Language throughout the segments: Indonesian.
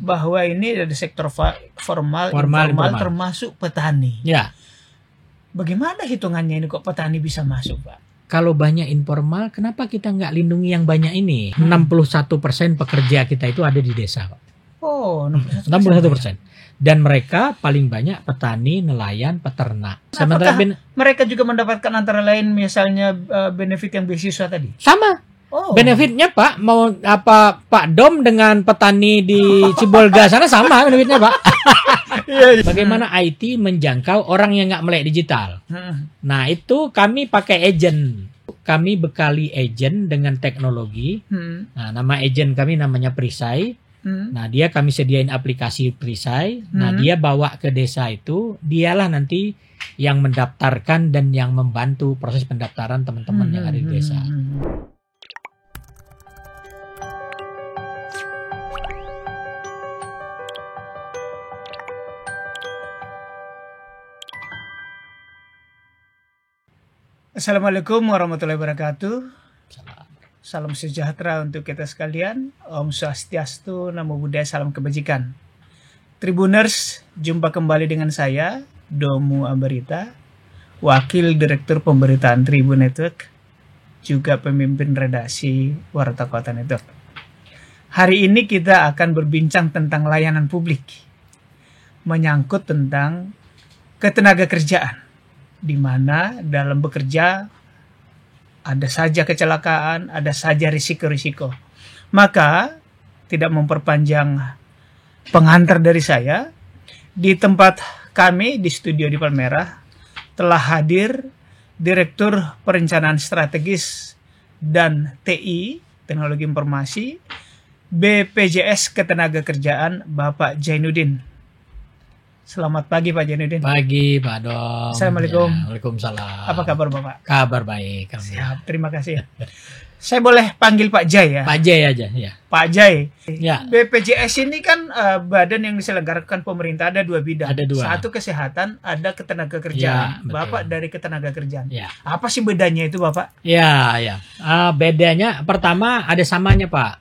bahwa ini dari sektor formal, informal, termasuk petani. Ya. Bagaimana hitungannya ini kok petani bisa masuk, Pak? Kalau banyak informal, kenapa kita nggak lindungi yang banyak ini? 61% pekerja kita itu ada di desa, Pak. Oh, 61%. Dan mereka paling banyak petani, nelayan, peternak. Sementara mereka juga mendapatkan antara lain misalnya benefit yang beasiswa tadi? Sama. Oh. Benefitnya Pak, mau apa Pak Dom dengan petani di Cibolga sana sama benefitnya Pak. Bagaimana IT menjangkau orang yang nggak melek digital. Nah itu kami pakai agent. Kami bekali agent dengan teknologi. Nah, nama agent kami namanya Perisai. Nah dia kami sediain aplikasi Perisai. Nah dia bawa ke desa itu, dialah nanti yang mendaftarkan dan yang membantu proses pendaftaran teman-teman yang ada di desa. Assalamualaikum warahmatullahi wabarakatuh. Salam sejahtera untuk kita sekalian. Om Swastiastu, Namo Buddhaya, salam kebajikan. Tribuners, jumpa kembali dengan saya, Domu Ambarita, Wakil Direktur Pemberitaan Tribun Network, juga pemimpin redaksi Warta Kota Network. Hari ini kita akan berbincang tentang layanan publik, menyangkut tentang ketenaga kerjaan, di mana dalam bekerja ada saja kecelakaan, ada saja risiko-risiko. Maka tidak memperpanjang pengantar dari saya, di tempat kami di studio di Palmerah telah hadir Direktur Perencanaan Strategis dan TI, Teknologi Informasi, BPJS Ketenagakerjaan, Bapak Jainuddin. Selamat pagi Pak Jainuddin. Pagi Pak Dom. Assalamualaikum. Ya, waalaikumsalam. Apa kabar Bapak? Kabar baik. Siap, terima kasih. Saya boleh panggil Pak Jai ya? Pak Jai aja ya. Pak Jai. Ya. BPJS ini kan badan yang diselenggarakan pemerintah, ada dua bidang. Ada dua. Satu kesehatan, ada ketenagakerjaan. Ya, Bapak dari ketenagakerjaan. Ya. Apa sih bedanya itu Bapak? Ya. Bedanya pertama ada samanya Pak.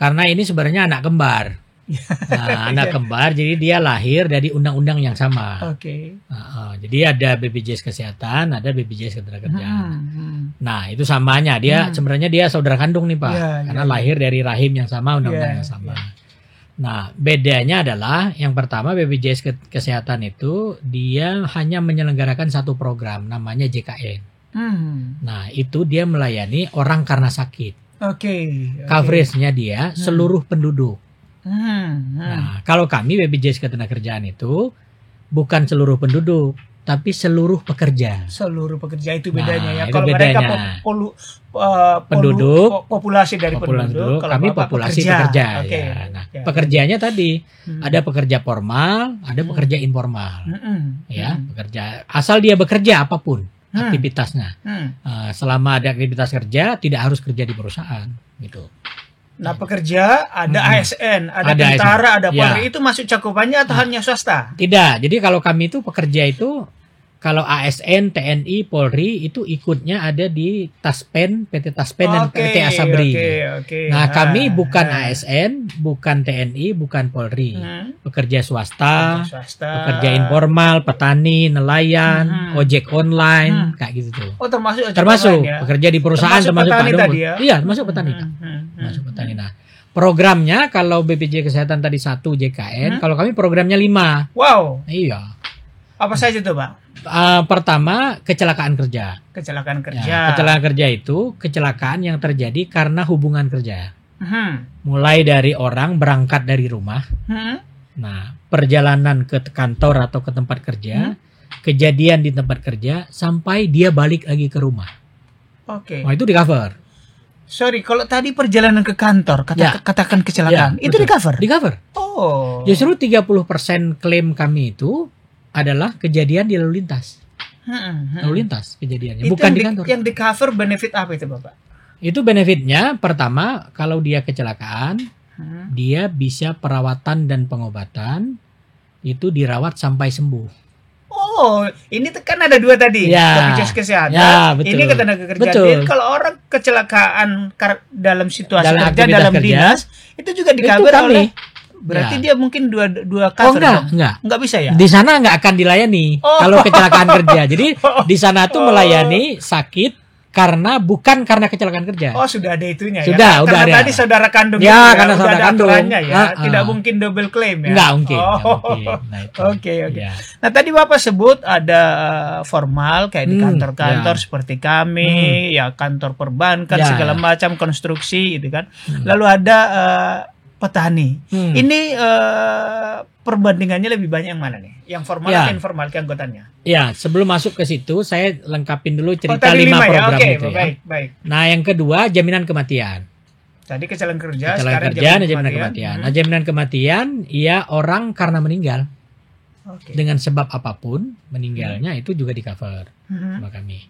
Karena ini sebenarnya anak kembar. Nah, anak kembar, jadi dia lahir dari undang-undang yang sama. Oke. Jadi ada BPJS Kesehatan, ada BPJS Ketenagakerjaan. Nah, itu samanya. Dia sebenarnya dia saudara kandung nih Pak, karena lahir dari rahim yang sama, undang-undang yang sama. Nah, bedanya adalah yang pertama BPJS Kesehatan itu dia hanya menyelenggarakan satu program, namanya JKN. Nah, itu dia melayani orang karena sakit. Coveragenya dia seluruh penduduk. Nah, kalau kami BPJS Ketenagakerjaan itu bukan seluruh penduduk, tapi seluruh pekerja. Seluruh pekerja itu bedanya ya. Itu Kalau bedanya. mereka penduduk, populasi dari penduduk, kalau kami Bapak populasi pekerja. Okay. Ya. Nah, pekerjanya tadi ada pekerja formal, ada pekerja informal. Ya, pekerja asal dia bekerja apapun aktivitasnya. Selama ada aktivitas kerja, tidak harus kerja di perusahaan, gitu. Nah, pekerja ada ASN, ada tentara, ada Polri, itu masuk cakupannya atau hanya swasta? Tidak. Jadi kalau kami itu pekerja itu, kalau ASN, TNI, Polri itu ikutnya ada di Taspen, PT Taspen dan PT Asabri. Nah, kami bukan ASN, bukan TNI, bukan Polri. Pekerja swasta, pekerja informal, petani, nelayan, ojek online, kayak gitu tuh. Oh, termasuk ya? Pekerja di perusahaan, termasuk Pak Dom. Iya, termasuk petani. Masuk petani. Nah, programnya kalau BPJS Kesehatan tadi 1 JKN, kalau kami programnya 5. Wow. Iya. Apa saja tuh, Bang? Pertama, kecelakaan kerja. Kecelakaan kerja. Ya, kecelakaan kerja itu kecelakaan yang terjadi karena hubungan kerja. Mulai dari orang berangkat dari rumah. Nah, perjalanan ke kantor atau ke tempat kerja, kejadian di tempat kerja sampai dia balik lagi ke rumah. Oke. Nah, itu di cover. Sorry, kalau tadi perjalanan ke kantor, katakan kecelakaan, itu di cover? Di cover. Oh. Justru 30% klaim kami itu adalah kejadian di lalu lintas. Lalu lintas kejadiannya, bukan di kantor. Yang di cover benefit apa itu, Bapak? Itu benefitnya, pertama, kalau dia kecelakaan, dia bisa perawatan dan pengobatan, itu dirawat sampai sembuh. Oh, ini kan ada dua tadi, BPJS Kesehatan, ini ketenagakerjaan. Jadi kalau orang kecelakaan dalam situasi dalam dinas, itu juga di cover oleh Berarti dia mungkin dua cover. Enggak bisa ya. Di sana nggak akan dilayani kalau kecelakaan kerja. Jadi di sana tuh melayani sakit bukan karena kecelakaan kerja. Oh, sudah ada itunya sudah, ya. Sudah karena tadi saudara kandung karena saudara kandung ya. Tidak mungkin double claim ya. Nggak mungkin. Oke. Nah, tadi Bapak sebut ada formal kayak di kantor-kantor seperti kami, ya kantor perbankan segala macam konstruksi gitu kan. Lalu ada petani. Ini perbandingannya lebih banyak yang mana nih? Yang formal atau informal ke anggotanya? Ya, sebelum masuk ke situ saya lengkapin dulu cerita 5 program itu ya. Baik. Nah, yang kedua jaminan kematian. Tadi kecelakaan kerja, sekarang jaminan kematian. Nah, jaminan kematian ya orang karena meninggal. Dengan sebab apapun meninggalnya itu juga di-cover sama kami.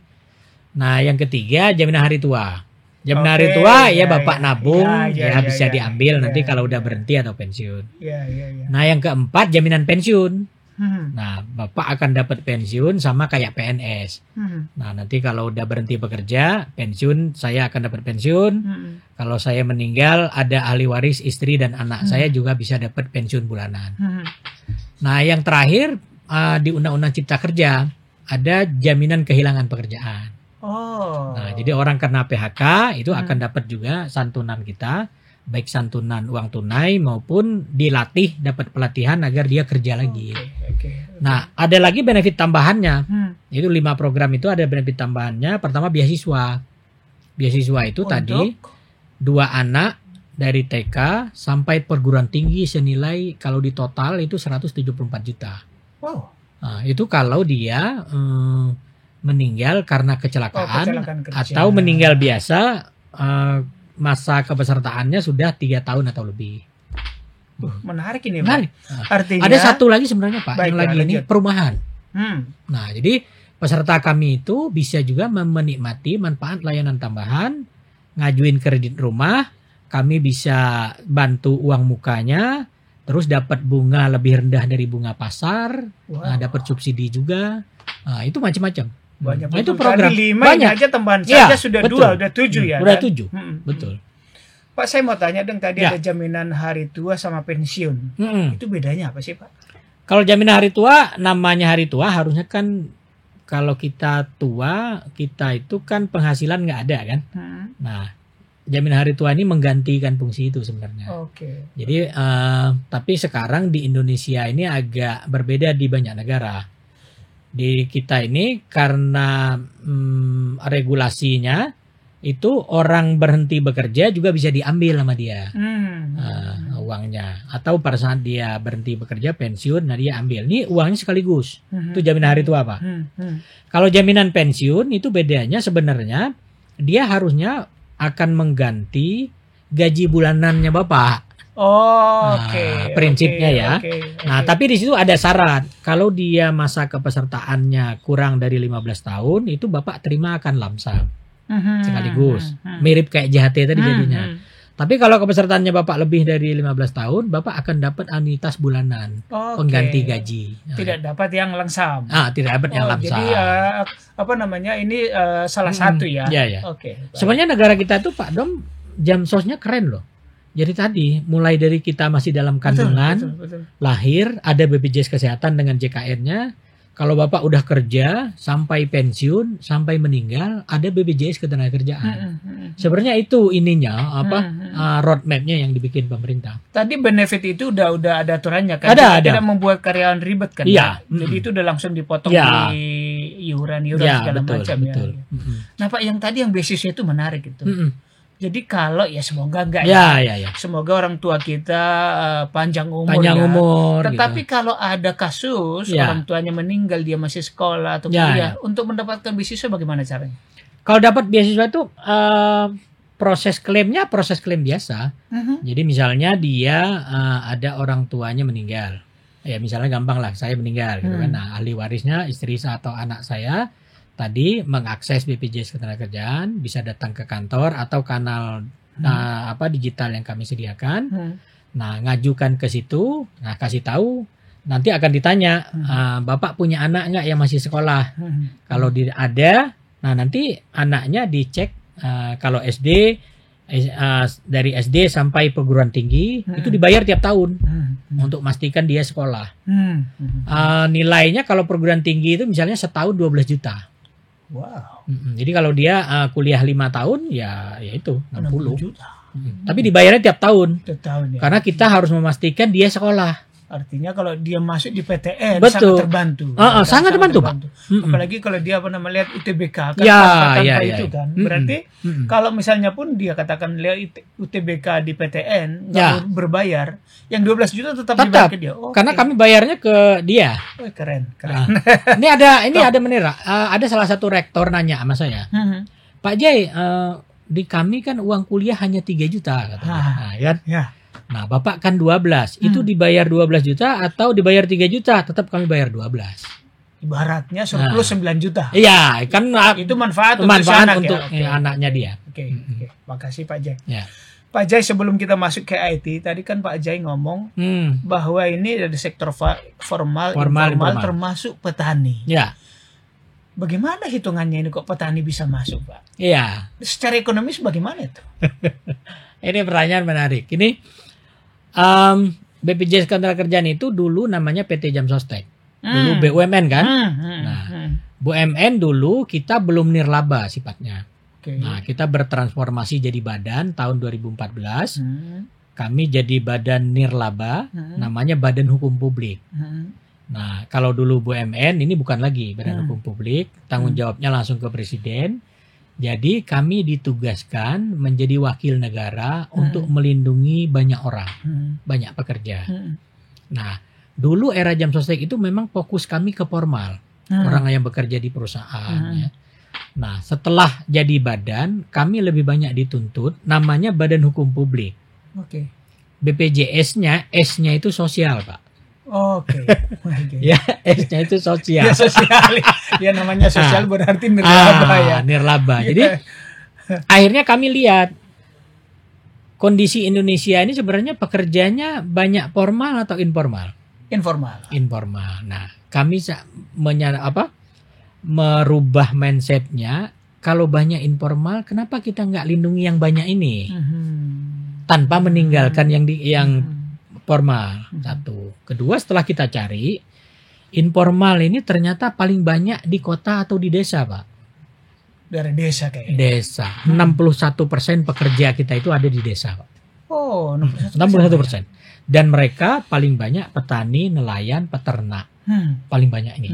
Nah, yang ketiga jaminan hari tua. Jaminan hari tua ya Bapak nabung bisa diambil nanti kalau udah berhenti atau pensiun. Nah, yang keempat jaminan pensiun. Nah, Bapak akan dapat pensiun sama kayak PNS. Nah, nanti kalau udah berhenti bekerja, pensiun saya akan dapat pensiun. Kalau saya meninggal, ada ahli waris istri dan anak saya juga bisa dapat pensiun bulanan. Nah, yang terakhir di Undang-Undang Cipta Kerja ada jaminan kehilangan pekerjaan. Nah, jadi orang kena PHK itu akan dapat juga santunan kita, baik santunan uang tunai maupun dilatih dapat pelatihan agar dia kerja lagi. Nah, ada lagi benefit tambahannya. Itu 5 program itu ada benefit tambahannya. Pertama beasiswa. Beasiswa itu tadi 2 anak dari TK sampai perguruan tinggi senilai kalau di total itu 174 juta. Nah, itu kalau dia meninggal karena kecelakaan atau meninggal biasa, masa kepesertaannya sudah 3 tahun atau lebih. Menarik ini, Pak. Artinya ada satu lagi sebenarnya, Pak, yang lagi ini perumahan. Nah, jadi peserta kami itu bisa juga menikmati manfaat layanan tambahan, ngajuin kredit rumah, kami bisa bantu uang mukanya, terus dapat bunga lebih rendah dari bunga pasar, dapat subsidi juga. Nah, itu macam-macam. Banyak. Nah, itu program. 5 banyak aja tambahan saja sudah 2, udah 7 ya. Udah 7. Betul. Pak, saya mau tanya dong, tadi ada jaminan hari tua sama pensiun. Itu bedanya apa sih, Pak? Kalau jaminan hari tua, namanya hari tua harusnya kan kalau kita tua, kita itu kan penghasilan nggak ada kan. Nah, jaminan hari tua ini menggantikan fungsi itu sebenarnya. Jadi, tapi sekarang di Indonesia ini agak berbeda di banyak negara. Di kita ini karena regulasinya itu orang berhenti bekerja juga bisa diambil sama dia uangnya, atau pada saat dia berhenti bekerja pensiun, nah dia ambil ini uangnya sekaligus. Itu jaminan hari tua, Pak. Kalau jaminan pensiun itu bedanya sebenarnya dia harusnya akan mengganti gaji bulanannya Bapak. Prinsipnya ya. Nah, tapi di situ ada syarat. Kalau dia masa kepesertaannya kurang dari 15 tahun, itu Bapak terima akan lamsam sekaligus. Mirip kayak JHT tadi jadinya. Tapi kalau kepesertaannya Bapak lebih dari 15 tahun, Bapak akan dapat anuitas bulanan, pengganti gaji. Tidak dapat yang langsam. Tidak dapat yang lamsam. Jadi ini salah satu ya. Sebenarnya negara kita tuh Pak Dom, jam sosnya keren loh. Jadi tadi mulai dari kita masih dalam kandungan, lahir ada BPJS Kesehatan dengan JKN-nya. Kalau Bapak udah kerja sampai pensiun, sampai meninggal ada BPJS Ketenagakerjaan. Sebenarnya itu ininya roadmap-nya yang dibikin pemerintah. Tadi benefit itu udah ada aturannya kan? Ada. Tidak membuat karyawan ribet kan? Iya. Jadi itu udah langsung dipotong dari iuran segala macam ya. Nah, Pak, yang tadi yang beasiswa itu menarik itu. Jadi kalau semoga enggak semoga orang tua kita panjang umur. Tetapi gitu. Kalau ada kasus orang tuanya meninggal, dia masih sekolah atau kuliah, untuk mendapatkan beasiswa bagaimana caranya? Kalau dapat beasiswa itu proses klaim biasa. Jadi misalnya dia ada orang tuanya meninggal. Ya misalnya gampang lah, saya meninggal gitu kan. Nah, ahli warisnya istri saya atau anak saya tadi mengakses BPJS Ketenagakerjaan, bisa datang ke kantor atau kanal digital yang kami sediakan. Nah, ngajukan ke situ, nah kasih tahu, nanti akan ditanya, Bapak punya anak nggak yang masih sekolah? Kalau ada, nah nanti anaknya dicek, kalau SD dari SD sampai perguruan tinggi itu dibayar tiap tahun untuk memastikan dia sekolah. Nilainya kalau perguruan tinggi itu misalnya setahun 12 juta. Wow. Jadi kalau dia kuliah 5 tahun ya itu 60 juta. Tapi dibayarnya tiap tahun. Tiap tahun ya. Karena kita harus memastikan dia sekolah. Artinya kalau dia masuk di PTN Betul. sangat terbantu. Sangat terbantu, Pak. Apalagi kalau dia lihat UTBK kan tanpa itu kan. Berarti kalau misalnya pun dia katakan lihat UTBK di PTN nggak berbayar, yang 12 juta tetap dibayar ke dia. Karena kami bayarnya ke dia. Keren. Ini ada menira. Ada salah satu rektor nanya sama saya. Pak Jai, di kami kan uang kuliah hanya 3 juta katanya. Kan? Ya. Nah, Bapak kan 12. Itu dibayar 12 juta atau dibayar 3 juta? Tetap kami bayar 12. Ibaratnya surplus 9 juta. Iya, kan itu manfaat untuk anaknya dia. Oke. Makasih Pak Jai. Ya. Pak Jai, sebelum kita masuk ke IT, tadi kan Pak Jai ngomong bahwa ini ada sektor formal, informal termasuk petani. Ya. Bagaimana hitungannya ini kok petani bisa masuk, Pak? Iya. Secara ekonomis bagaimana itu? Ini pertanyaan menarik. Ini BPJS Ketenagakerjaan itu dulu namanya PT Jam Sostek. Dulu BUMN kan? BUMN dulu kita belum nirlaba sifatnya. Nah, kita bertransformasi jadi badan tahun 2014. Kami jadi badan nirlaba, namanya Badan Hukum Publik. Nah, kalau dulu BUMN ini bukan lagi Badan Hukum Publik, tanggung jawabnya langsung ke Presiden. Jadi kami ditugaskan menjadi wakil negara untuk melindungi banyak orang, banyak pekerja. Nah, dulu era Jam Sostek itu memang fokus kami ke formal, orang yang bekerja di perusahaan. Ya. Nah, setelah jadi badan, kami lebih banyak dituntut, namanya Badan Hukum Publik. BPJS-nya, S-nya itu sosial, Pak. Ya, S-nya itu sosial. Ya, sosial. Ya, namanya sosial berarti nirlaba ya. Nirlaba. Jadi akhirnya kami lihat kondisi Indonesia ini sebenarnya pekerjanya banyak formal atau informal? Informal. Nah, kami merubah mindsetnya. Kalau banyak informal, kenapa kita nggak lindungi yang banyak ini tanpa meninggalkan yang formal? Satu. Kedua, setelah kita cari, informal ini ternyata paling banyak di kota atau di desa, Pak. Dari desa kayaknya. Desa. 61% pekerja kita itu ada di desa, Pak. 61%. Dan mereka paling banyak petani, nelayan, peternak. Paling banyak ini.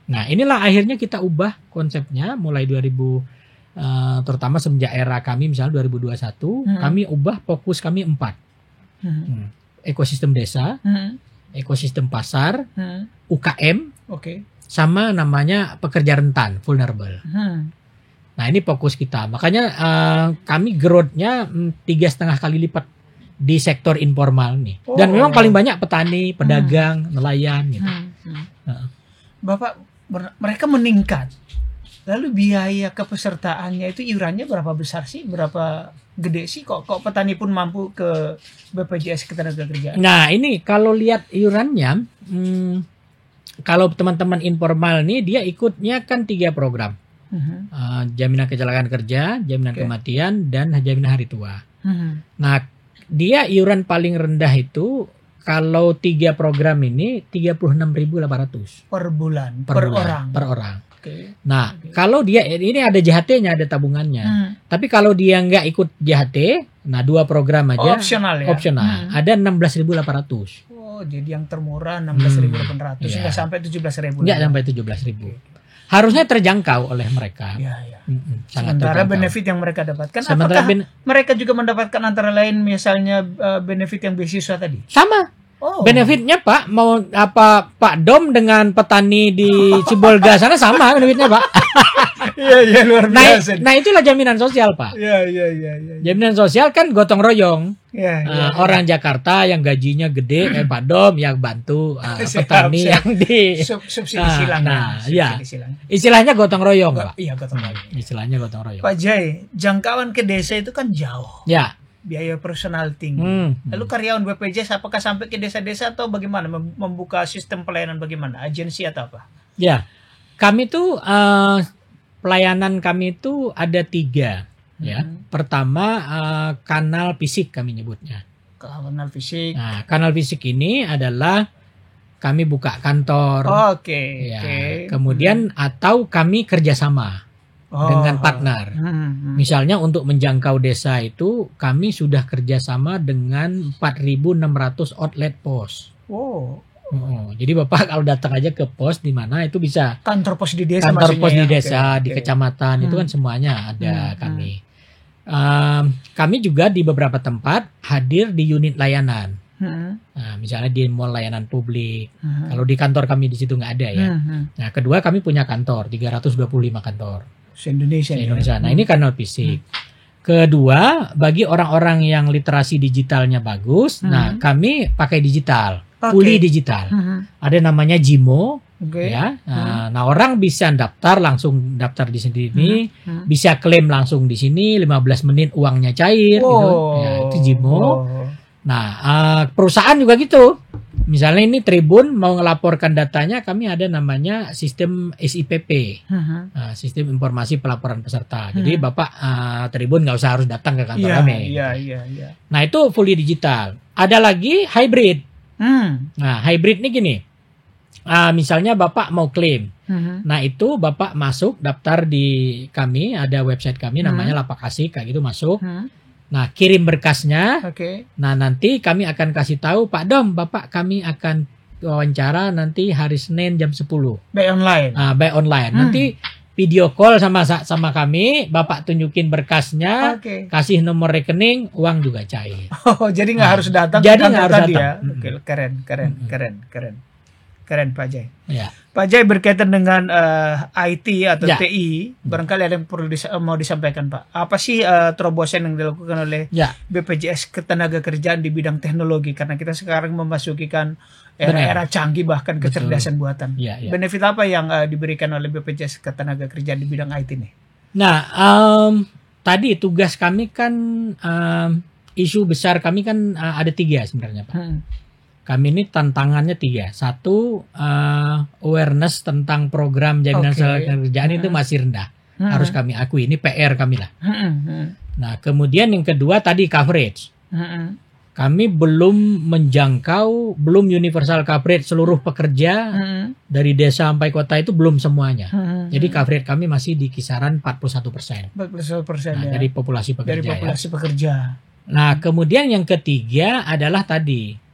Nah, inilah akhirnya kita ubah konsepnya mulai 2000, terutama semenjak era kami misalnya 2021, kami ubah fokus kami 4. Ekosistem desa, ekosistem pasar, UKM, sama namanya pekerja rentan, vulnerable. Nah, ini fokus kita. Makanya kami growth-nya 3,5 kali lipat di sektor informal nih. Dan memang paling banyak petani, pedagang, nelayan gitu. Bapak, mereka meningkat. Lalu biaya kepesertaannya itu iurannya berapa besar sih? Berapa gede sih kok petani pun mampu ke BPJS Ketenagakerjaan? Nah, ini kalau lihat iurannya, kalau teman-teman informal nih dia ikutnya kan 3 program. Jaminan kecelakaan kerja, jaminan kematian, dan jaminan hari tua. Nah, dia iuran paling rendah itu kalau 3 program ini 36.800 per bulan, per orang. Nah, kalau dia ini ada JHT-nya, ada tabungannya. Tapi kalau dia nggak ikut JHT, nah 2 program aja opsional ya. Ada 16.800. Oh, jadi yang termurah 16.800, nggak sampai 17.000. Nggak sampai 17.000. Harusnya terjangkau oleh mereka. Sementara benefit yang mereka dapatkan, apakah mereka juga mendapatkan antara lain misalnya benefit yang beasiswa tadi? Sama. Benefitnya Pak, mau apa Pak Dom dengan petani di Cibolga sana sama benefitnya Pak. Iya luar biasa. Nah itulah jaminan sosial Pak. Iya. Jaminan sosial kan gotong royong. Orang Ya. Jakarta yang gajinya gede, Pak Dom yang bantu petani yang di subsidi silang. Istilahnya gotong royong Pak. Iya, gotong royong. Istilahnya gotong royong. Pak Jai, jangkauan ke desa itu kan jauh. Ya. Biaya personal tinggi. Lalu karyawan BPJS apakah sampai ke desa-desa atau bagaimana? Membuka sistem pelayanan bagaimana? Agensi atau apa? Ya, kami tuh pelayanan kami itu ada 3. Ya, pertama kanal fisik kami nyebutnya. Kanal fisik. Nah, kanal fisik ini adalah kami buka kantor. Oke. Ya, kemudian atau kami kerjasama dengan partner. Misalnya untuk menjangkau desa itu kami sudah kerjasama dengan 4.600 outlet pos. Jadi Bapak kalau datang aja ke pos di mana itu bisa kantor pos di desa, kantor pos di desa, di kecamatan itu kan semuanya ada kami. Kami juga di beberapa tempat hadir di unit layanan. Nah, misalnya di mall layanan publik. Kalau di kantor kami di situ nggak ada ya. Nah, kedua kami punya kantor 325 kantor se-Indonesia. Nah, ini kanal fisik. Kedua, bagi orang-orang yang literasi digitalnya bagus, nah kami pakai digital. Fully digital. Ada namanya Jimo, ya. Nah, orang bisa langsung daftar di sini, bisa klaim langsung di sini, 15 menit uangnya cair, gitu. Ya, itu Jimo. Nah, perusahaan juga gitu. Misalnya ini Tribun mau ngelaporkan datanya, kami ada namanya sistem SIPP, sistem informasi pelaporan peserta. Jadi Bapak Tribun nggak usah harus datang ke kantor kami. Iya. Nah, itu fully digital. Ada lagi hybrid. Nah, hybrid ini gini, misalnya Bapak mau klaim, nah itu Bapak masuk daftar di kami, ada website kami namanya Lapak Asik, kayak gitu masuk, nah kirim berkasnya, nah nanti kami akan kasih tahu, Pak Dom, Bapak kami akan wawancara nanti hari Senin jam 10. By online. By online. Nanti video call sama kami, Bapak tunjukin berkasnya, kasih nomor rekening, uang juga cair. Jadi nggak harus datang. Jadi nggak harus datang. Ya? Keren Pak Jai. Ya. Pak Jai berkaitan dengan IT atau TI, barangkali ada yang perlu mau disampaikan Pak. Apa sih terobosan yang dilakukan oleh BPJS Ketenagakerjaan di bidang teknologi? Karena kita sekarang memasuki kan era canggih bahkan kecerdasan buatan. Benefit apa yang diberikan oleh BPJS Ketenagakerjaan di bidang IT ini? Nah, tadi tugas kami kan isu besar kami kan ada 3 sebenarnya Pak. Kami ini tantangannya 3. 1, awareness tentang program jaminan sosial kerjaan itu masih rendah. Harus kami akui, ini PR kami lah. Nah, kemudian yang kedua tadi coverage. Kami belum menjangkau, belum universal coverage seluruh pekerja dari desa sampai kota itu belum semuanya. Jadi coverage kami masih di kisaran 41%. 41% nah, dari populasi pekerja. Dari populasi pekerja. Nah, kemudian yang ketiga adalah tadi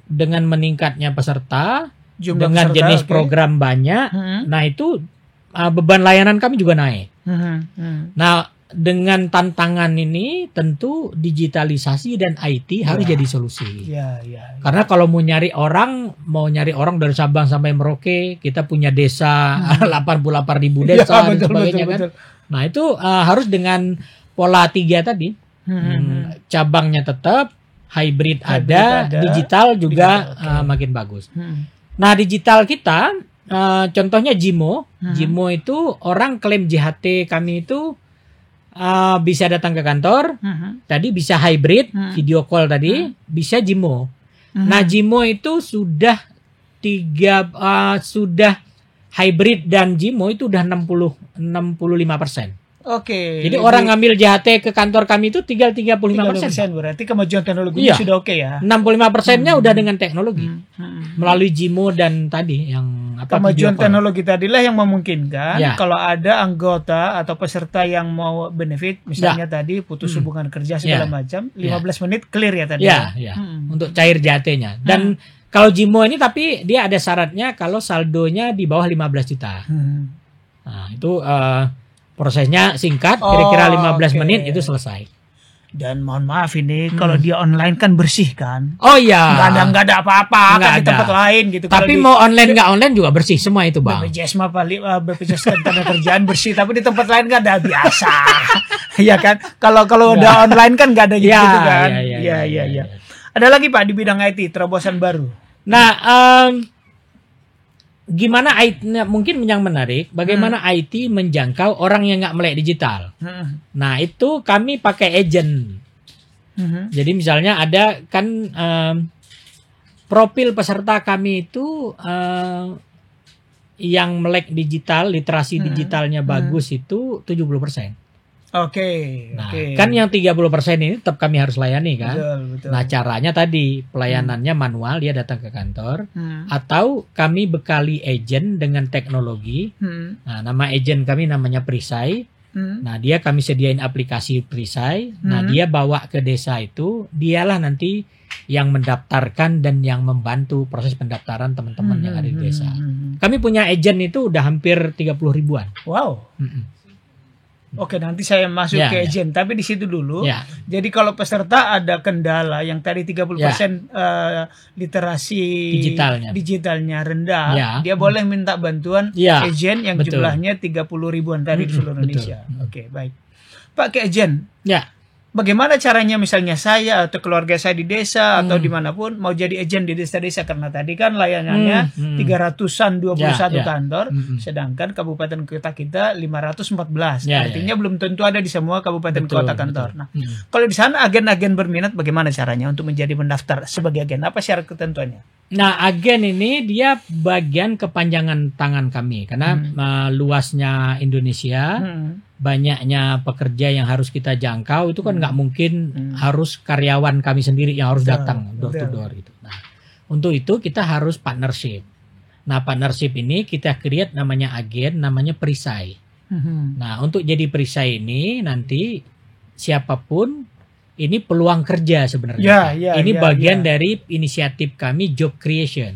dengan meningkatnya peserta, dengan jenis program banyak, nah itu beban layanan kami juga naik. Nah, dengan tantangan ini tentu digitalisasi dan IT harus jadi solusi. Karena kalau mau nyari orang dari Sabang sampai Merauke, kita punya desa 88.000 desa dan sebagainya kan. Nah, itu harus dengan pola 3 tadi. Cabangnya tetap, hybrid ada, digital juga makin bagus. Nah, digital kita contohnya Jimo. Jimo itu orang klaim JHT kami itu bisa datang ke kantor, tadi bisa hybrid, video call tadi, bisa Jimo. Nah, Jimo itu sudah sudah hybrid dan Jimo itu udah 65%. Jadi orang ngambil JHT ke kantor kami itu tinggal 35%. Berarti kemajuan teknologinya sudah ya. 65%-nya udah dengan teknologi. Melalui Jimo dan tadi yang kemajuan teknologi tadilah yang memungkinkan kalau ada anggota atau peserta yang mau benefit, misalnya tadi putus hubungan kerja segala macam, 15 menit clear ya tadi. Untuk cair JHT-nya. Dan kalau Jimo ini tapi dia ada syaratnya kalau saldonya di bawah 15 juta. Nah, itu prosesnya singkat, kira-kira 15 menit itu selesai. Dan mohon maaf ini kalau dia online kan bersih kan? Oh iya. Nggak ada apa-apa kan di tempat lain gitu. Tapi mau online nggak online juga bersih semua itu Bang. BPJS mah paling BPJS Ketenagakerjaan bersih, tapi di tempat lain nggak ada biasa. Iya kan? Kalau udah online kan nggak ada gitu kan? Iya. Ada lagi Pak di bidang IT terobosan baru. Nah, gimana IT, mungkin yang menarik, bagaimana IT menjangkau orang yang nggak melek digital. Nah, itu kami pakai agent. Jadi misalnya ada kan profil peserta kami itu yang melek digital, literasi digitalnya bagus itu 70%. Nah, kan yang 30% ini tetap kami harus layani kan. Betul. Nah, caranya tadi pelayanannya manual, dia datang ke kantor, atau kami bekali agent dengan teknologi. Nah, nama agent kami namanya Perisai. Nah, dia kami sediain aplikasi Perisai. Nah, dia bawa ke desa itu, dialah nanti yang mendaftarkan dan yang membantu proses pendaftaran teman-teman yang ada di desa. Kami punya agent itu udah hampir 30 ribuan. Wow. Oke, nanti saya masuk ke agent, tapi di situ dulu. Jadi kalau peserta ada kendala yang tadi 30% literasi digitalnya rendah, dia boleh minta bantuan agent yang jumlahnya 30 ribuan tadi di seluruh Indonesia. Oke, baik. Pak ke agent. Bagaimana caranya misalnya saya atau keluarga saya di desa atau dimanapun mau jadi agent di desa-desa, karena tadi kan layanannya 300-an 21 kantor, sedangkan kabupaten kota kita 514. Artinya belum tentu ada di semua kabupaten kota kantor. Nah, kalau di sana agen-agen berminat, bagaimana caranya untuk menjadi mendaftar sebagai agen? Apa syarat ketentuannya? Nah, agen ini dia bagian kepanjangan tangan kami karena luasnya Indonesia, banyaknya pekerja yang harus kita jangkau, itu kan nggak mungkin harus karyawan kami sendiri yang harus datang door to door gitu. Nah, untuk itu kita harus partnership. Nah, partnership ini kita create namanya agen, namanya Perisai. Nah, untuk jadi Perisai ini nanti siapapun ini peluang kerja sebenarnya. Ini bagian dari inisiatif kami job creation.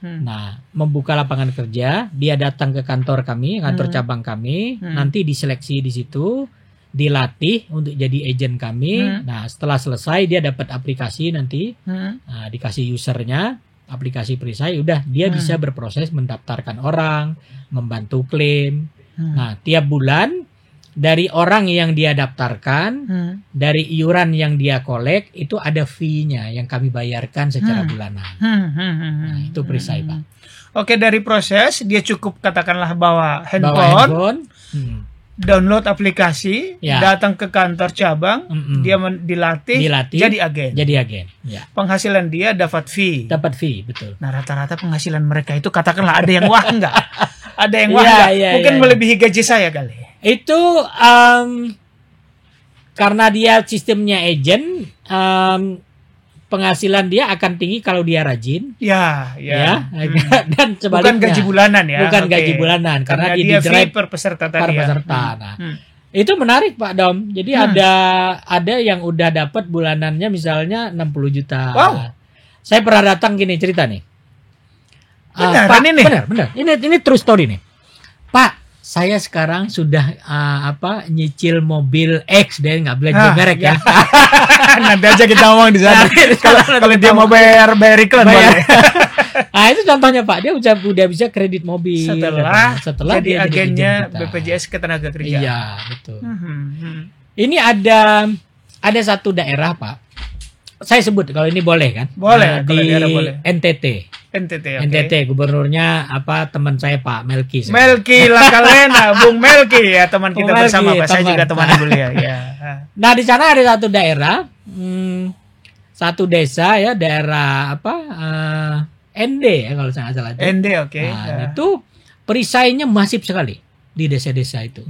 Nah, membuka lapangan kerja, dia datang ke kantor kami, kantor cabang kami, nanti diseleksi di situ, dilatih untuk jadi agent kami. Nah, setelah selesai dia dapat aplikasi nanti, nah, dikasih usernya, aplikasi Perisai, udah dia bisa berproses mendaftarkan orang, membantu klaim. Nah, tiap bulan dari orang yang dia daftarkan, dari iuran yang dia kolek, itu ada fee-nya yang kami bayarkan secara bulanan. Nah, itu Perisai, Pak. Oke, dari proses dia cukup katakanlah bawa handphone. Download aplikasi, datang ke kantor cabang, dia dilatih, jadi agen. Penghasilan dia dapat fee. Dapat fee, betul. Nah, rata-rata penghasilan mereka itu katakanlah ada yang wah enggak? Ada yang wah enggak? Mungkin melebihi gaji saya kali. Itu karena dia sistemnya agent, penghasilan dia akan tinggi kalau dia rajin. Dan sebaliknya. Bukan gaji bulanan ya. Bukan gaji bulanan karena dia fee per peserta tadi. Nah, itu menarik Pak Dom. Jadi ada yang udah dapat bulanannya misalnya 60 juta. Wow. Saya pernah datang gini cerita nih. Benar. Ini true story nih. Pak, saya sekarang sudah nyicil mobil X, deh nggak boleh merek ya. Nanti aja kita ngomong di sana. Kalau dia mau bayar iklan boleh. Nah, itu contohnya Pak, dia udah bisa kredit mobil setelah jadi agennya BPJS Ketenagakerjaan. Iya, betul. Ini ada satu daerah Pak. Saya sebut kalau ini boleh kan? Boleh. Di NTT. NTT, gubernurnya teman saya Pak Melki. Melki Lakalena, Bung Melki ya, teman kita bersama Pak. Saya juga teman dulu ya. Nah, di sana ada satu daerah, satu desa ya, daerah ND ya kalau saya nggak salah. ND, oke. Nah, itu perisainya masif sekali di desa-desa itu.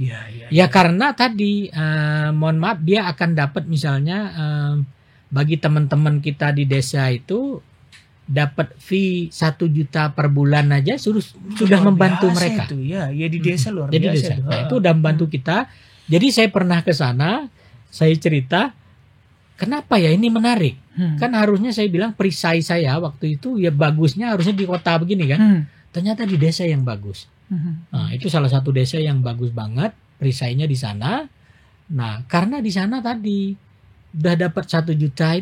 Ya karena tadi, mohon maaf, dia akan dapat misalnya bagi teman-teman kita di desa itu dapat fee 1 juta per bulan aja sudah membantu mereka. Itu, ya di desa luar biasa. Nah, itu udah membantu kita. Jadi saya pernah ke sana, saya cerita, kenapa ya ini menarik? Kan harusnya saya bilang perisai saya waktu itu ya bagusnya harusnya di kota begini kan. Ternyata di desa yang bagus. Nah, itu salah satu desa yang bagus banget, perisainya di sana. Nah, karena di sana tadi udah dapat 1 juta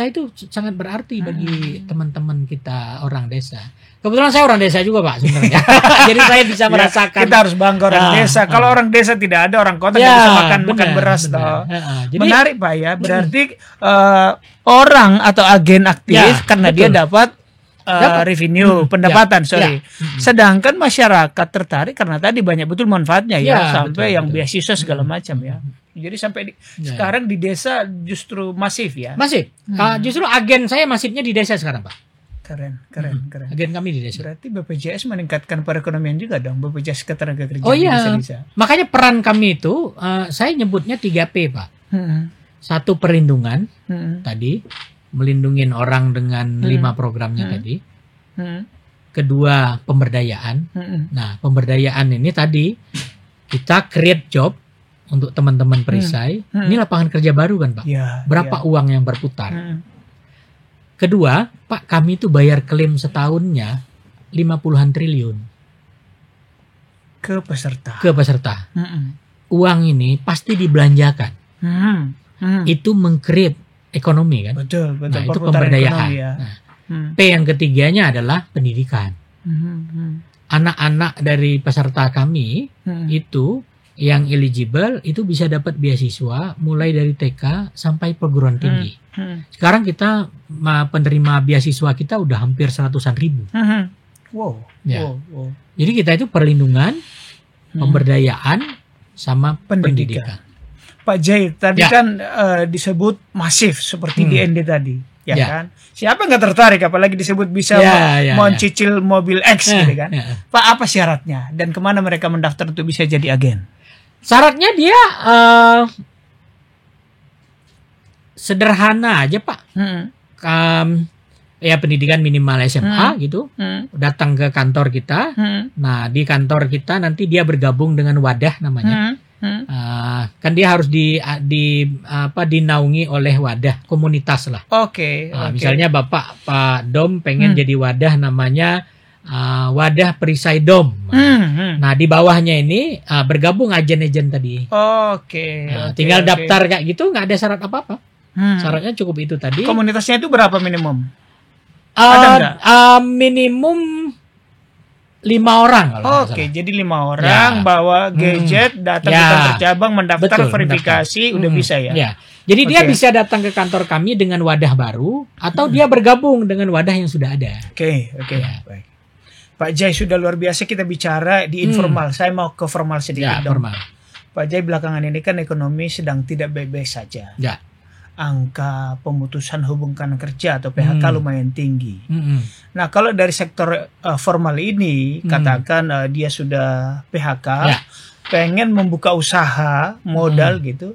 itu sangat berarti bagi teman-teman kita orang desa. Kebetulan saya orang desa juga Pak sebenarnya. Jadi saya bisa merasakan. Kita harus bangga orang desa. Kalau orang desa tidak ada, orang kota nggak bisa makan beras toh. Jadi, menarik Pak ya. Berarti orang atau agen aktif karena dia dapat revenue, pendapatan, Sedangkan masyarakat tertarik karena tadi banyak betul manfaatnya sampai yang beasiswa segala macam ya. Jadi sampai sekarang di desa justru masif ya. Masif. Justru agen saya masifnya di desa sekarang Pak. Keren. Agen kami di desa. Berarti BPJS meningkatkan perekonomian juga dong, BPJS Ketenagakerjaan. Oh iya, makanya peran kami itu saya nyebutnya 3P Pak. Satu perlindungan, tadi melindungi orang dengan 5 programnya tadi. Kedua pemberdayaan. Nah pemberdayaan ini tadi kita create job untuk teman-teman perisai. Ini lapangan kerja baru kan Pak. Berapa uang yang berputar. Kedua, Pak, kami itu bayar klaim setahunnya 50-an triliun ke peserta. Uang ini pasti dibelanjakan. Itu meng-create ekonomi kan. Betul. Nah, itu pemberdayaan. Ya. P yang ketiganya adalah pendidikan. Anak-anak dari peserta kami itu yang eligible itu bisa dapat beasiswa mulai dari TK sampai perguruan tinggi. Sekarang kita penerima beasiswa kita udah hampir 100-an ribu. Wow. Jadi kita itu perlindungan, pemberdayaan, sama pendidikan. Pak Jai, tadi kan disebut masif seperti di ND tadi, kan? Siapa nggak tertarik, apalagi disebut bisa mencicil mobil X, gitu kan? Pak, apa syaratnya dan kemana mereka mendaftar untuk bisa jadi agen? Syaratnya dia sederhana aja Pak. Ya pendidikan minimal SMA gitu. Datang ke kantor kita. Nah di kantor kita nanti dia bergabung dengan wadah namanya. Kan dia harus dinaungi oleh wadah komunitas lah. Misalnya Pak Dom pengen jadi wadah namanya wadah perisai Dom. Nah di bawahnya ini bergabung agen-agen tadi. Tinggal daftar kayak gitu, nggak ada syarat apa-apa. Syaratnya cukup itu tadi. Komunitasnya itu berapa minimum? Ada minimum 5 orang. Jadi 5 orang bawa gadget, datang ke kantor cabang, mendaftar, verifikasi, udah bisa ya? Jadi dia bisa datang ke kantor kami dengan wadah baru, atau dia bergabung dengan wadah yang sudah ada. Baik. Pak Jai, sudah luar biasa kita bicara di informal. Saya mau ke formal sedikit dong. Formal. Pak Jai, belakangan ini kan ekonomi sedang tidak baik-baik saja. Angka pemutusan hubungan kerja atau PHK lumayan tinggi. Nah, kalau dari sektor formal ini, katakan dia sudah PHK, pengen membuka usaha, modal gitu,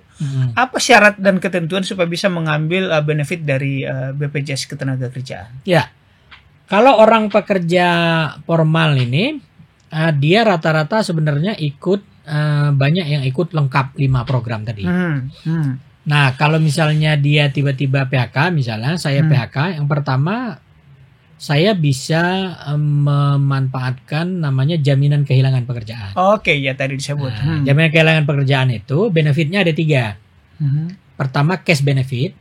apa syarat dan ketentuan supaya bisa mengambil benefit dari BPJS Ketenagakerjaan? Kalau orang pekerja formal ini, dia rata-rata sebenarnya ikut, banyak yang ikut lengkap 5 program tadi. Nah, kalau misalnya dia tiba-tiba PHK, misalnya saya PHK, yang pertama saya bisa memanfaatkan namanya jaminan kehilangan pekerjaan. Tadi disebut. Jaminan kehilangan pekerjaan itu benefitnya ada 3. Pertama cash benefit,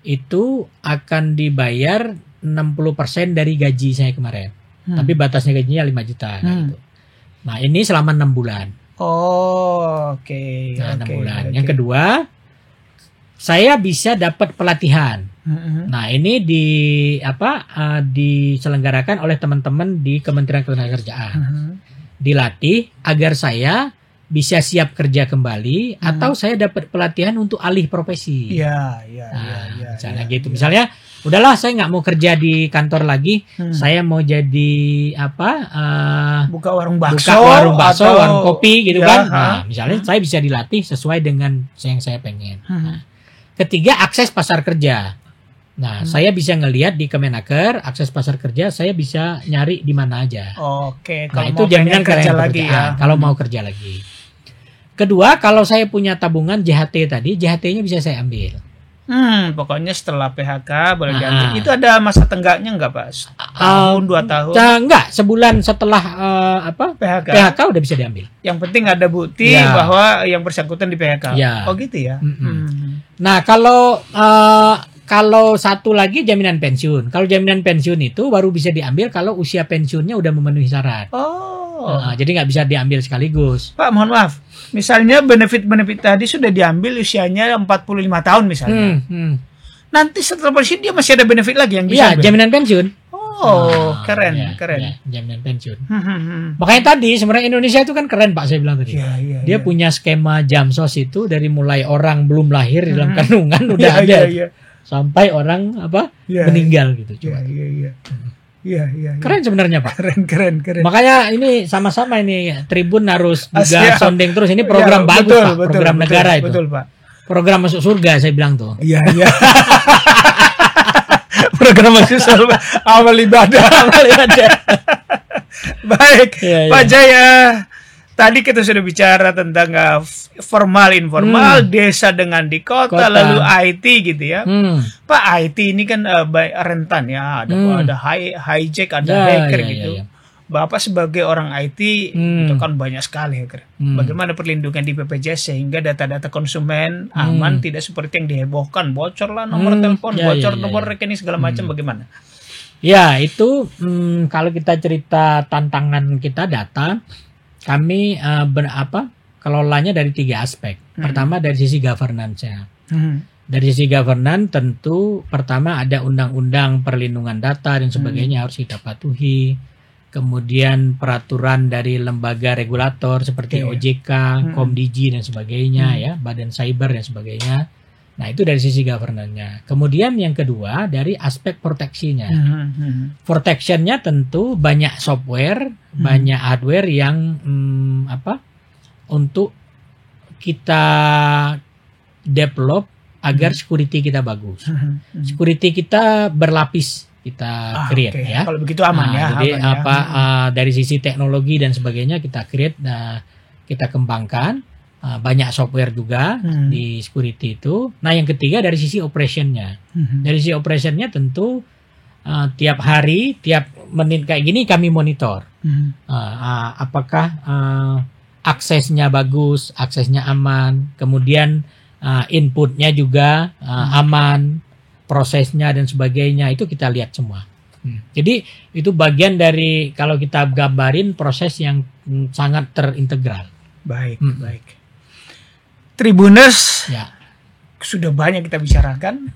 itu akan dibayar 60% dari gaji saya kemarin. Tapi batasnya gajinya 5 juta. Gitu. Nah, ini selama 6 bulan. 6 bulan. Yang kedua, saya bisa dapat pelatihan. Nah, ini diselenggarakan oleh teman-teman di Kementerian Ketenagakerjaan. Dilatih agar saya bisa siap kerja kembali, atau saya dapat pelatihan untuk alih profesi. Misalnya gitu. Misalnya, udahlah saya nggak mau kerja di kantor lagi, saya mau jadi buka warung bakso, warung kopi gitu kan. Nah, misalnya saya bisa dilatih sesuai dengan yang saya pengen. Ketiga, akses pasar kerja. Nah, saya bisa ngelihat di Kemenaker, akses pasar kerja, saya bisa nyari di mana aja. Kalau itu jaminan kerja lagi ya. Kalau mau kerja lagi. Kedua, kalau saya punya tabungan JHT tadi, JHT-nya bisa saya ambil. Pokoknya setelah PHK boleh diambil. Itu ada masa tenggaknya nggak Pak? Tahun, 2 tahun? Enggak, sebulan setelah PHK udah bisa diambil. Yang penting ada bukti bahwa yang bersangkutan di PHK. Gitu ya. Nah, kalau satu lagi jaminan pensiun. Kalau jaminan pensiun itu baru bisa diambil kalau usia pensiunnya udah memenuhi syarat. Jadi nggak bisa diambil sekaligus. Pak, mohon maaf. Misalnya benefit-benefit tadi sudah diambil usianya 45 tahun misalnya. Nanti setelah pensiun dia masih ada benefit lagi yang bisa ambil? Jaminan pensiun. Keren. Jaminan pensiun. Makanya tadi sebenarnya Indonesia itu kan keren Pak, saya bilang tadi. Dia punya skema Jamsos itu dari mulai orang belum lahir di dalam kandungan udah ada. Sampai orang meninggal gitu. Iya. Keren sebenarnya Pak. Keren. Makanya ini sama-sama ini Tribun harus juga sounding terus. Ini program bagus Pak, program negara itu. Betul Pak. Program masuk surga saya bilang tuh. Iya. Program masuk surga, amal ibadah. Baik, Pak Jaya. Tadi kita sudah bicara tentang formal informal, desa dengan di kota, lalu IT gitu ya. Pak, IT ini kan rentan ya, ada hijack, ada hacker gitu. Ya. Bapak sebagai orang IT itu kan banyak sekali hacker. Bagaimana perlindungan di BPJS sehingga data-data konsumen aman, tidak seperti yang dihebohkan, bocor lah nomor telepon, nomor rekening segala macam, bagaimana? Ya, itu kalau kita cerita tantangan kita data, kami kelolanya dari 3 aspek. Pertama dari sisi governance-nya. Dari sisi governance tentu pertama ada undang-undang perlindungan data dan sebagainya harus kita patuhi. Kemudian peraturan dari lembaga regulator seperti OJK, Komdigi dan sebagainya ya, Badan Cyber dan sebagainya. Nah, itu dari sisi governance-nya. Kemudian yang kedua dari aspek proteksinya. Protection-nya tentu banyak software, banyak hardware yang untuk kita develop agar security kita bagus. Security kita berlapis kita create ya. Kalau begitu aman ya. Jadi dari sisi teknologi dan sebagainya kita create, kita kembangkan. Banyak software juga di security itu. Nah, yang ketiga dari sisi operationnya. Dari sisi operationnya tentu tiap hari, tiap menit kayak gini kami monitor. Apakah aksesnya bagus, aksesnya aman, kemudian inputnya juga aman, prosesnya dan sebagainya itu kita lihat semua. Jadi itu bagian dari kalau kita gambarin proses yang sangat terintegral. Baik. Tribuners, sudah banyak kita bicarakan,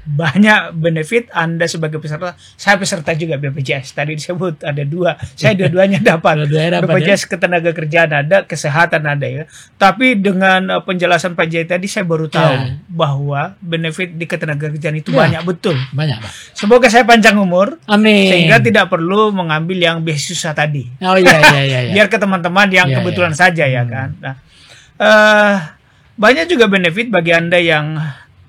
banyak benefit Anda sebagai peserta. Saya peserta juga BPJS. Tadi disebut ada 2, saya dua-duanya dapat. BPJS ketenaga kerjaan ada, kesehatan ada ya. Tapi dengan penjelasan Pak Jaya tadi saya baru tahu bahwa benefit di ketenaga kerjaan itu banyak betul. Banyak. Semoga saya panjang umur, amin. Sehingga tidak perlu mengambil yang beasiswa tadi. Biar ke teman-teman yang kebetulan saja ya kan. Nah, banyak juga benefit bagi Anda yang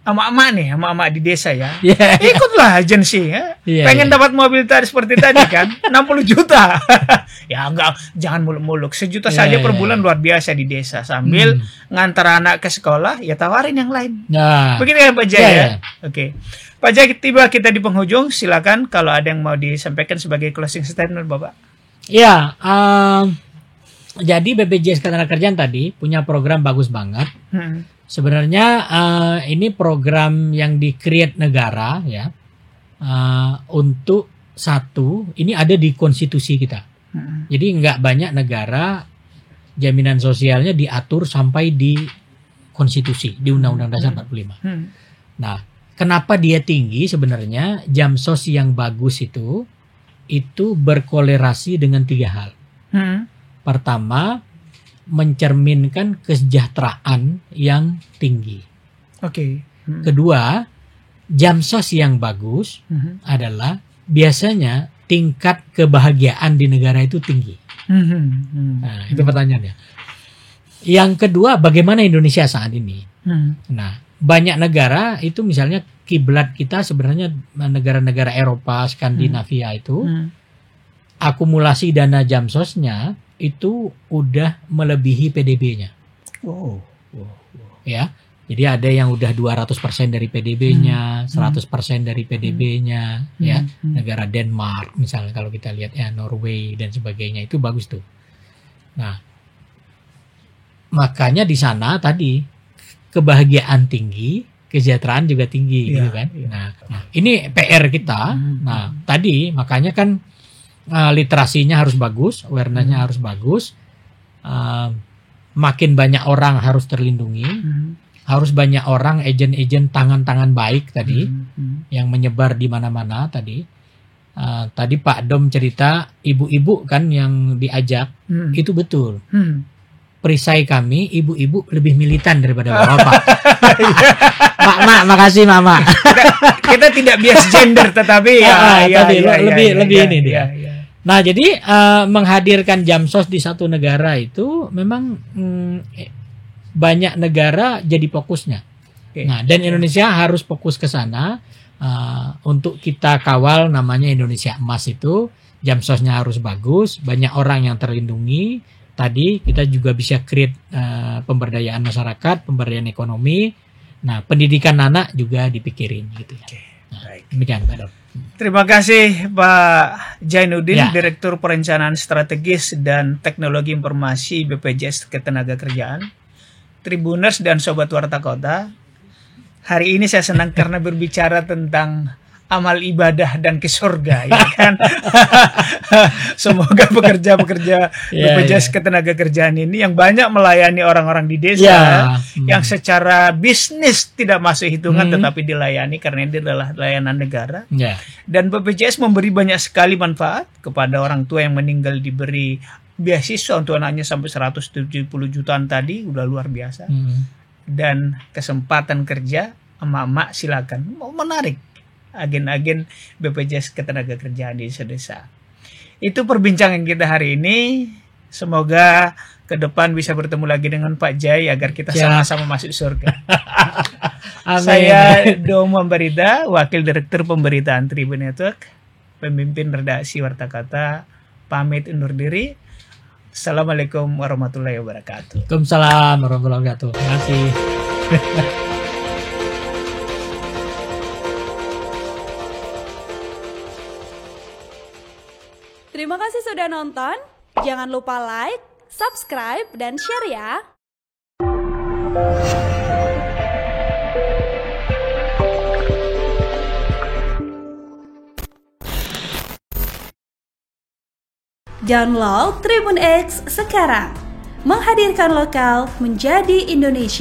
emak-emak di desa ya. Ikutlah agensi ya. Pengen dapat mobil tadi seperti tadi kan, 60 juta. Ya enggak, jangan muluk-muluk. 1 juta saja per bulan luar biasa di desa. Sambil ngantar anak ke sekolah, ya tawarin yang lain. Begitu ya Pak Jaya. Oke. Pak Jaya, tiba kita di penghujung. Silakan kalau ada yang mau disampaikan sebagai closing statement Bapak. Ya, jadi BPJS Ketenagakerjaan tadi punya program bagus banget. Sebenarnya ini program yang di-create negara ya, untuk ini ada di konstitusi kita. Jadi nggak banyak negara jaminan sosialnya diatur sampai di konstitusi, di Undang-Undang Dasar 45. Nah, kenapa dia tinggi sebenarnya? Jamsos yang bagus itu berkolerasi dengan 3 hal. Pertama, mencerminkan kesejahteraan yang tinggi. Kedua, jamsos yang bagus adalah biasanya tingkat kebahagiaan di negara itu tinggi. Nah, itu pertanyaannya. Yang kedua, bagaimana Indonesia saat ini? Nah, banyak negara itu misalnya kiblat kita sebenarnya negara-negara Eropa, Skandinavia itu akumulasi dana jamsosnya itu udah melebihi PDB-nya. Ya. Jadi ada yang udah 200% dari PDB-nya, 100% dari PDB-nya, ya. Negara Denmark misalnya kalau kita lihat ya, Norway dan sebagainya itu bagus tuh. Nah, makanya di sana tadi kebahagiaan tinggi, kesejahteraan juga tinggi gitu kan. Nah, ini PR kita. Nah, tadi makanya kan literasinya harus bagus, awareness-nya harus bagus, makin banyak orang harus terlindungi, harus banyak orang agen-agen tangan-tangan baik tadi yang menyebar di mana-mana tadi. Tadi Pak Dom cerita ibu-ibu kan yang diajak, itu betul. perisai kami ibu-ibu lebih militan daripada bapak. Mak, makasih mama. Kita tidak bias gender tetapi lebih ini dia. Nah, jadi menghadirkan Jamsos di satu negara itu memang banyak negara jadi fokusnya. Nah, dan Indonesia harus fokus ke sana untuk kita kawal namanya Indonesia Emas itu. Jamsosnya harus bagus, banyak orang yang terlindungi. Tadi kita juga bisa create pemberdayaan masyarakat, pemberdayaan ekonomi. Nah, pendidikan anak juga dipikirin gitu ya. Demikian, Pak Dok. Terima kasih Pak Jainuddin, Direktur Perencanaan Strategis dan Teknologi Informasi BPJS Ketenagakerjaan. Tribuners dan Sobat Warta Kota, hari ini saya senang karena berbicara tentang amal ibadah dan ke surga, ya kan? Semoga pekerja-pekerja BPJS Ketenagakerjaan ini yang banyak melayani orang-orang di desa, yang secara bisnis tidak masuk hitungan tetapi dilayani karena ini adalah layanan negara. Dan BPJS memberi banyak sekali manfaat kepada orang tua yang meninggal, diberi beasiswa untuk anaknya sampai 170 jutaan tadi, udah luar biasa. Dan kesempatan kerja, emak-emak silakan, mau menarik agen-agen BPJS Ketenagakerjaan di desa. Itu perbincangan kita hari ini. Semoga ke depan bisa bertemu lagi dengan Pak Jai agar kita sama-sama masuk surga. Saya Domo Ambarita, Wakil Direktur Pemberitaan Tribun Network, pemimpin redaksi Warta Kota, pamit undur diri. Assalamualaikum warahmatullahi wabarakatuh. Waalaikumsalam warahmatullahi wabarakatuh. Terima kasih. Terima kasih sudah nonton. Jangan lupa like, subscribe, dan share ya. Download Tribun X sekarang. Menghadirkan lokal menjadi Indonesia.